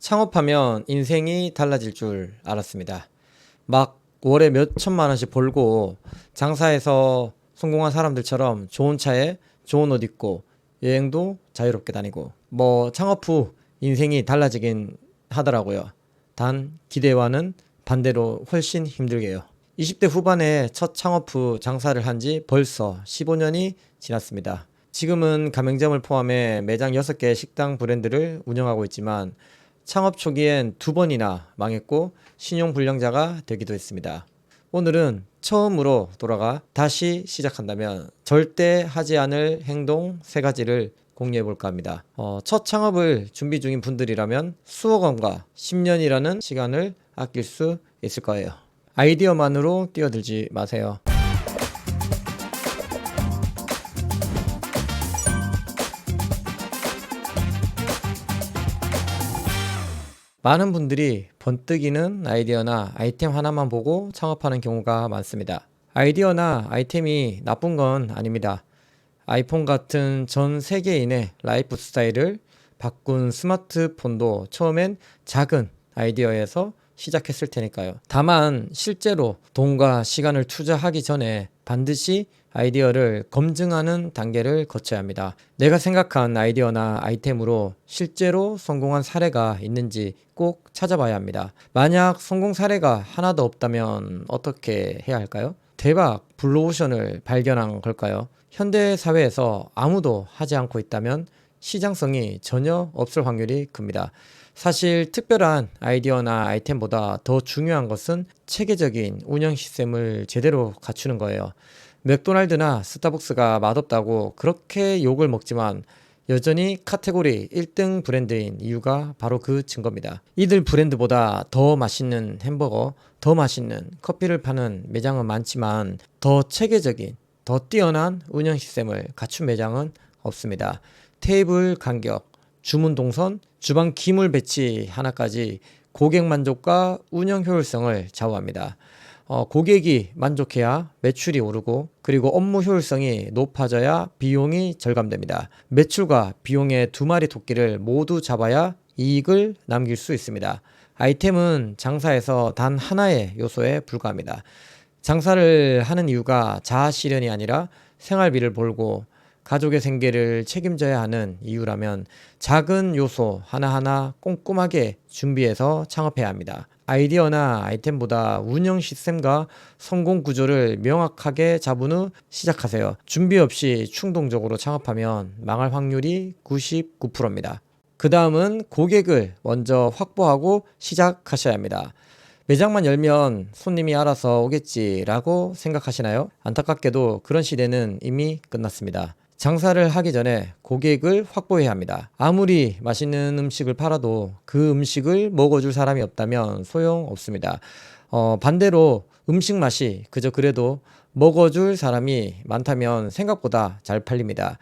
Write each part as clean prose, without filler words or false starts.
창업하면 인생이 달라질 줄 알았습니다. 막 월에 몇 천만 원씩 벌고 장사해서 성공한 사람들처럼 좋은 차에 좋은 옷 입고 여행도 자유롭게 다니고 창업 후 인생이 달라지긴 하더라고요. 단 기대와는 반대로 훨씬 힘들게요. 20대 후반에 첫 창업 후 장사를 한 지 벌써 15년이 지났습니다. 지금은 가맹점을 포함해 매장 6개 식당 브랜드를 운영하고 있지만 창업 초기엔 2번이나 망했고 신용불량자가 되기도 했습니다. 오늘은 처음으로 돌아가 다시 시작한다면 절대 하지 않을 행동 3가지를 공유해 볼까 합니다. 첫 창업을 준비 중인 분들이라면 수억 원과 10년이라는 시간을 아낄 수 있을 거예요. 아이디어만으로 뛰어들지 마세요. 많은 분들이 번뜩이는 아이디어나 아이템 하나만 보고 창업하는 경우가 많습니다. 아이디어나 아이템이 나쁜 건 아닙니다. 아이폰 같은 전 세계인의 라이프 스타일을 바꾼 스마트폰도 처음엔 작은 아이디어에서 시작했을 테니까요. 다만 실제로 돈과 시간을 투자하기 전에 반드시 아이디어를 검증하는 단계를 거쳐야 합니다. 내가 생각한 아이디어나 아이템으로 실제로 성공한 사례가 있는지 꼭 찾아봐야 합니다. 만약 성공 사례가 하나도 없다면 어떻게 해야 할까요? 대박 블루오션을 발견한 걸까요? 현대 사회에서 아무도 하지 않고 있다면 시장성이 전혀 없을 확률이 큽니다. 사실 특별한 아이디어나 아이템보다 더 중요한 것은 체계적인 운영 시스템을 제대로 갖추는 거예요. 맥도날드나 스타벅스가 맛없다고 그렇게 욕을 먹지만 여전히 카테고리 1등 브랜드인 이유가 바로 그 증거입니다. 이들 브랜드보다 더 맛있는 햄버거, 더 맛있는 커피를 파는 매장은 많지만 더 체계적인, 더 뛰어난 운영 시스템을 갖춘 매장은 없습니다. 테이블 간격, 주문 동선, 주방 기물 배치 하나까지 고객 만족과 운영 효율성을 좌우합니다. 고객이 만족해야 매출이 오르고 그리고 업무 효율성이 높아져야 비용이 절감됩니다. 매출과 비용의 2마리 토끼를 모두 잡아야 이익을 남길 수 있습니다. 아이템은 장사에서 단 하나의 요소에 불과합니다. 장사를 하는 이유가 자아 실현이 아니라 생활비를 벌고 가족의 생계를 책임져야 하는 이유라면 작은 요소 하나하나 꼼꼼하게 준비해서 창업해야 합니다. 아이디어나 아이템보다 운영 시스템과 성공 구조를 명확하게 잡은 후 시작하세요. 준비 없이 충동적으로 창업하면 망할 확률이 99%입니다. 그 다음은 고객을 먼저 확보하고 시작하셔야 합니다. 매장만 열면 손님이 알아서 오겠지라고 생각하시나요? 안타깝게도 그런 시대는 이미 끝났습니다. 장사를 하기 전에 고객을 확보해야 합니다. 아무리 맛있는 음식을 팔아도 그 음식을 먹어줄 사람이 없다면 소용없습니다. 반대로 음식 맛이 그저 그래도 먹어줄 사람이 많다면 생각보다 잘 팔립니다.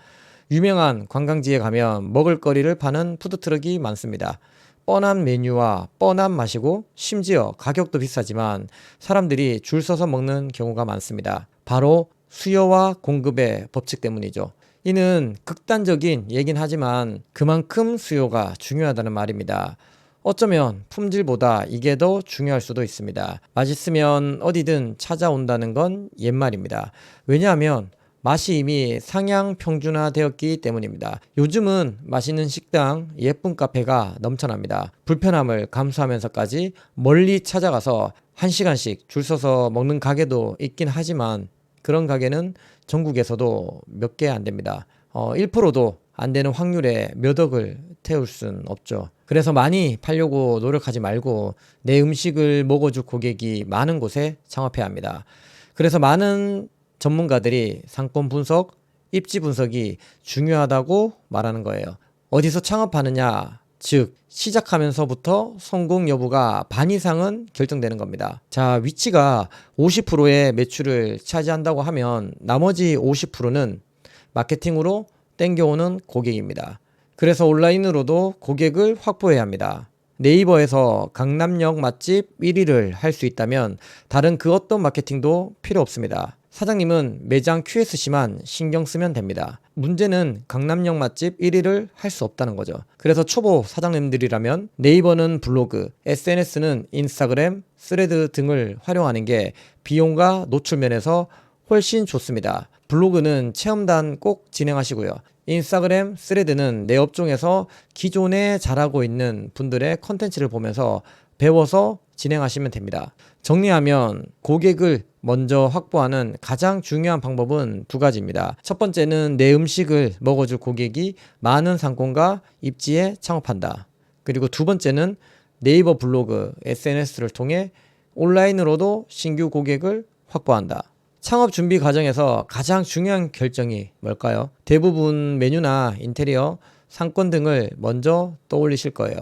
유명한 관광지에 가면 먹을거리를 파는 푸드트럭이 많습니다. 뻔한 메뉴와 뻔한 맛이고 심지어 가격도 비싸지만 사람들이 줄 서서 먹는 경우가 많습니다. 바로 수요와 공급의 법칙 때문이죠. 이는 극단적인 얘긴 하지만 그만큼 수요가 중요하다는 말입니다. 어쩌면 품질보다 이게 더 중요할 수도 있습니다. 맛있으면 어디든 찾아온다는 건 옛말입니다. 왜냐하면 맛이 이미 상향 평준화되었기 때문입니다. 요즘은 맛있는 식당, 예쁜 카페가 넘쳐납니다. 불편함을 감수하면서까지 멀리 찾아가서 1시간씩 줄 서서 먹는 가게도 있긴 하지만 그런 가게는 전국에서도 몇 개 안 됩니다. 1%도 안 되는 확률에 몇 억을 태울 순 없죠. 그래서 많이 팔려고 노력하지 말고 내 음식을 먹어줄 고객이 많은 곳에 창업해야 합니다. 그래서 많은 전문가들이 상권 분석, 입지 분석이 중요하다고 말하는 거예요. 어디서 창업하느냐, 즉 시작하면서부터 성공 여부가 반 이상은 결정되는 겁니다. 자, 위치가 50%의 매출을 차지한다고 하면 나머지 50%는 마케팅으로 땡겨오는 고객입니다. 그래서 온라인으로도 고객을 확보해야 합니다. 네이버에서 강남역 맛집 1위를 할 수 있다면 다른 그 어떤 마케팅도 필요 없습니다. 사장님은 매장 QSC만 신경 쓰면 됩니다. 문제는 강남역 맛집 1위를 할 수 없다는 거죠. 그래서 초보 사장님들이라면 네이버는 블로그, SNS는 인스타그램, 스레드 등을 활용하는 게 비용과 노출 면에서 훨씬 좋습니다. 블로그는 체험단 꼭 진행하시고요. 인스타그램, 스레드는 내 업종에서 기존에 잘하고 있는 분들의 컨텐츠를 보면서 배워서 진행하시면 됩니다. 정리하면 고객을 먼저 확보하는 가장 중요한 방법은 두 가지입니다. 첫 번째는 내 음식을 먹어줄 고객이 많은 상권과 입지에 창업한다. 그리고 두 번째는 네이버 블로그, SNS를 통해 온라인으로도 신규 고객을 확보한다. 창업 준비 과정에서 가장 중요한 결정이 뭘까요? 대부분 메뉴나 인테리어, 상권 등을 먼저 떠올리실 거예요.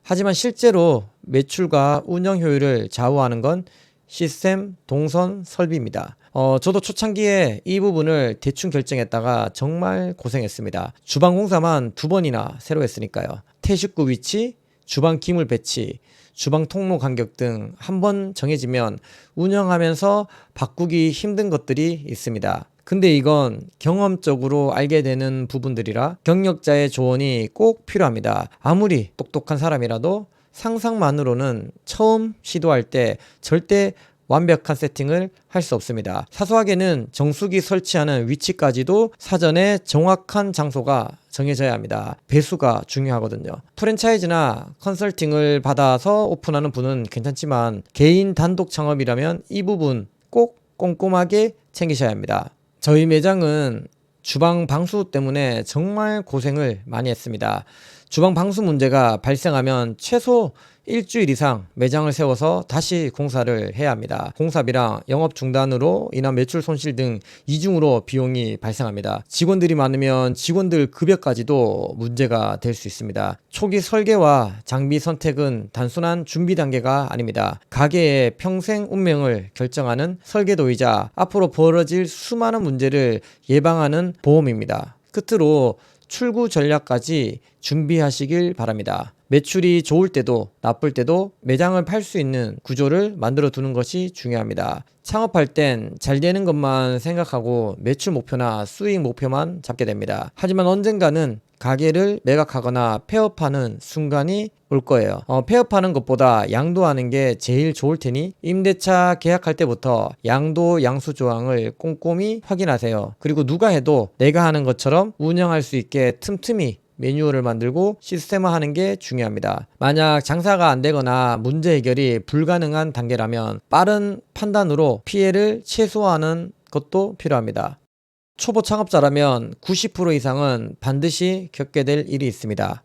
하지만 실제로 매출과 운영 효율을 좌우하는 건 시스템, 동선, 설비입니다. 저도 초창기에 이 부분을 대충 결정했다가 정말 고생했습니다. 주방 공사만 2번이나 새로 했으니까요. 태식구 위치, 주방 기물 배치, 주방 통로 간격 등 한 번 정해지면 운영하면서 바꾸기 힘든 것들이 있습니다. 근데 이건 경험적으로 알게 되는 부분들이라 경력자의 조언이 꼭 필요합니다. 아무리 똑똑한 사람이라도 상상만으로는 처음 시도할 때 절대 완벽한 세팅을 할 수 없습니다. 사소하게는 정수기 설치하는 위치까지도 사전에 정확한 장소가 정해져야 합니다. 배수가 중요하거든요. 프랜차이즈나 컨설팅을 받아서 오픈하는 분은 괜찮지만 개인 단독 창업이라면 이 부분 꼭 꼼꼼하게 챙기셔야 합니다. 저희 매장은 주방 방수 때문에 정말 고생을 많이 했습니다. 주방 방수 문제가 발생하면 최소 일주일 이상 매장을 세워서 다시 공사를 해야 합니다. 공사비랑 영업 중단으로 인한 매출 손실 등 이중으로 비용이 발생합니다. 직원들이 많으면 직원들 급여까지도 문제가 될 수 있습니다. 초기 설계와 장비 선택은 단순한 준비 단계가 아닙니다. 가게의 평생 운명을 결정하는 설계도이자 앞으로 벌어질 수많은 문제를 예방하는 보험입니다. 끝으로 출구 전략까지 준비하시길 바랍니다. 매출이 좋을 때도 나쁠 때도 매장을 팔 수 있는 구조를 만들어 두는 것이 중요합니다. 창업할 땐 잘 되는 것만 생각하고 매출 목표나 수익 목표만 잡게 됩니다. 하지만 언젠가는 가게를 매각하거나 폐업하는 순간이 올 거예요. 폐업하는 것보다 양도하는 게 제일 좋을 테니 임대차 계약할 때부터 양도 양수 조항을 꼼꼼히 확인하세요. 그리고 누가 해도 내가 하는 것처럼 운영할 수 있게 틈틈이 매뉴얼을 만들고 시스템화하는 게 중요합니다. 만약 장사가 안 되거나 문제 해결이 불가능한 단계라면 빠른 판단으로 피해를 최소화하는 것도 필요합니다. 초보 창업자라면 90% 이상은 반드시 겪게 될 일이 있습니다.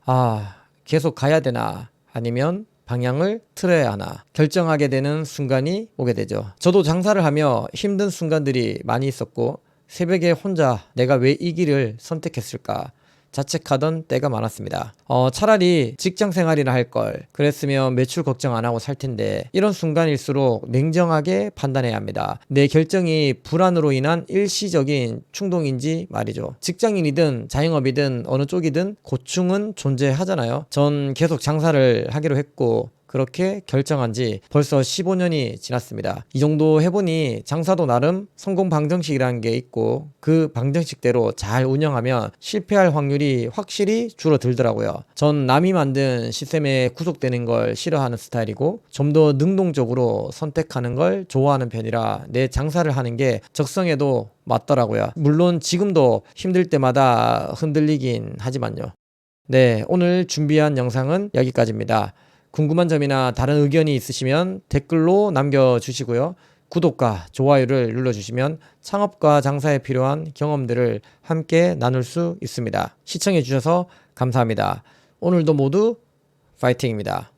계속 가야 되나 아니면 방향을 틀어야 하나 결정하게 되는 순간이 오게 되죠. 저도 장사를 하며 힘든 순간들이 많이 있었고 새벽에 혼자 내가 왜 이 길을 선택했을까 자책하던 때가 많았습니다. 차라리 직장 생활이나 할 걸 그랬으면 매출 걱정 안 하고 살 텐데 이런 순간일수록 냉정하게 판단해야 합니다. 내 결정이 불안으로 인한 일시적인 충동인지 말이죠. 직장인이든 자영업이든 어느 쪽이든 고충은 존재하잖아요. 전 계속 장사를 하기로 했고 그렇게 결정한 지 벌써 15년이 지났습니다. 이 정도 해보니 장사도 나름 성공 방정식이라는 게 있고 그 방정식대로 잘 운영하면 실패할 확률이 확실히 줄어들더라고요. 전 남이 만든 시스템에 구속되는 걸 싫어하는 스타일이고 좀 더 능동적으로 선택하는 걸 좋아하는 편이라 내 장사를 하는 게 적성에도 맞더라고요. 물론 지금도 힘들 때마다 흔들리긴 하지만요. 네, 오늘 준비한 영상은 여기까지입니다. 궁금한 점이나 다른 의견이 있으시면 댓글로 남겨주시고요. 구독과 좋아요를 눌러주시면 창업과 장사에 필요한 경험들을 함께 나눌 수 있습니다. 시청해주셔서 감사합니다. 오늘도 모두 파이팅입니다.